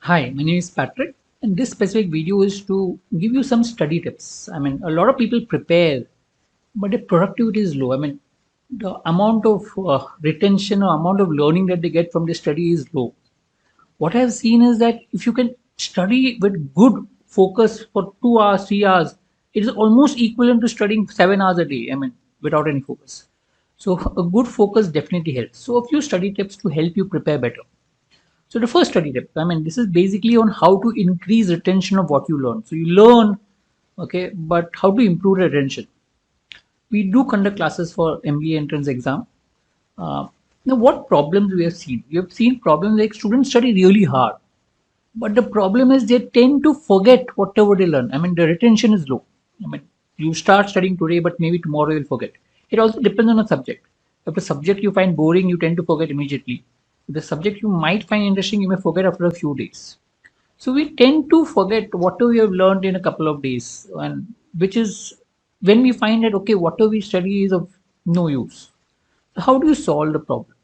Hi, my name is Patrick, and this specific video is to give you some study tips. A lot of people prepare, but the productivity is low. The amount of retention or amount of learning that they get from the study is low. What I've seen is that if you can study with good focus for 2 hours, 3 hours, it is almost equivalent to studying 7 hours a day. Without any focus. So a good focus definitely helps. So a few study tips to help you prepare better. So the first study tip, this is basically on how to increase retention of what you learn. So you learn, okay, but how to improve retention. We do conduct classes for MBA entrance exam. Uh, Now, what problems we have seen? We have seen problems like students study really hard, but the problem is they tend to forget whatever they learn. The retention is low. You start studying today, but maybe tomorrow you'll forget. It also depends on the subject. If the subject you find boring, you tend to forget immediately. If the subject you might find interesting, you may forget after a few days. So we tend to forget whatever we have learned in a couple of days, and which is when we find that okay, whatever we study is of no use. So how do you solve the problem?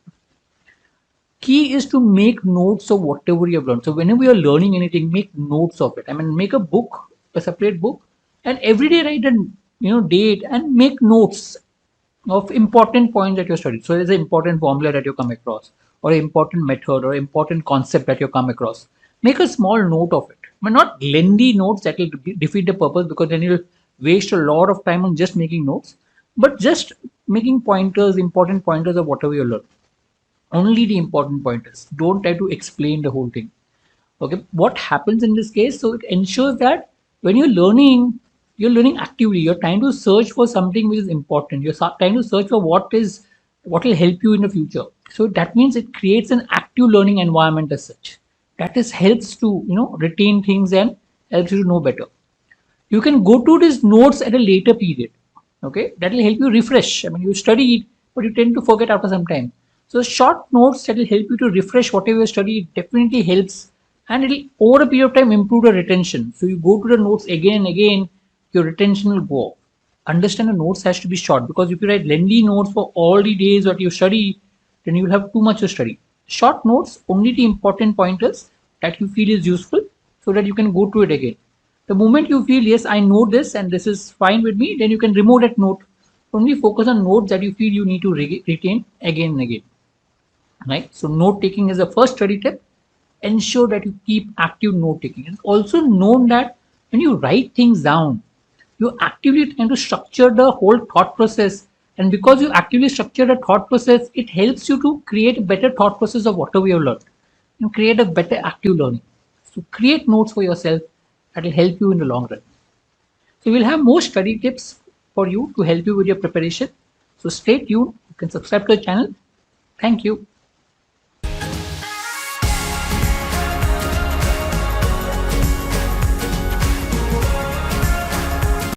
Key is to make notes of whatever you have learned. So whenever you're learning anything, make notes of it. Make a book, a separate book, and every day write a date and make notes of important points that you studied. So there's an important formula that you come across, or an important method, or important concept that you come across. Make a small note of it. Not lengthy notes that will defeat the purpose, because then you'll waste a lot of time on just making notes, but just making pointers, important pointers of whatever you learn. Only the important pointers. Don't try to explain the whole thing. Okay, what happens in this case? So it ensures that when you're learning actively. You're trying to search for something which is important. You're trying to search for what will help you in the future. So that means it creates an active learning environment as such. That is helps to retain things and helps you to know better. You can go to these notes at a later period. Okay, that will help you refresh. You study it, but you tend to forget after some time. So short notes that will help you to refresh whatever you study definitely helps, and it'll over a period of time improve the retention. So you go to the notes again and again, your retention will go up. Understand the notes has to be short, because if you write lengthy notes for all the days that you study, then you will have too much to study. Short notes, only the important pointers that you feel is useful, so that you can go to it again. The moment you feel, yes, I know this and this is fine with me, then you can remove that note. Only focus on notes that you feel you need to retain again and again. Right? So note taking is the first study tip. Ensure that you keep active note taking. It's also known that when you write things down, you're actively trying to structure the whole thought process. And because you actively structure the thought process, it helps you to create a better thought process of whatever you learned. You create a better active learning. So create notes for yourself that will help you in the long run. So we'll have more study tips for you to help you with your preparation. So stay tuned. You can subscribe to the channel. Thank you.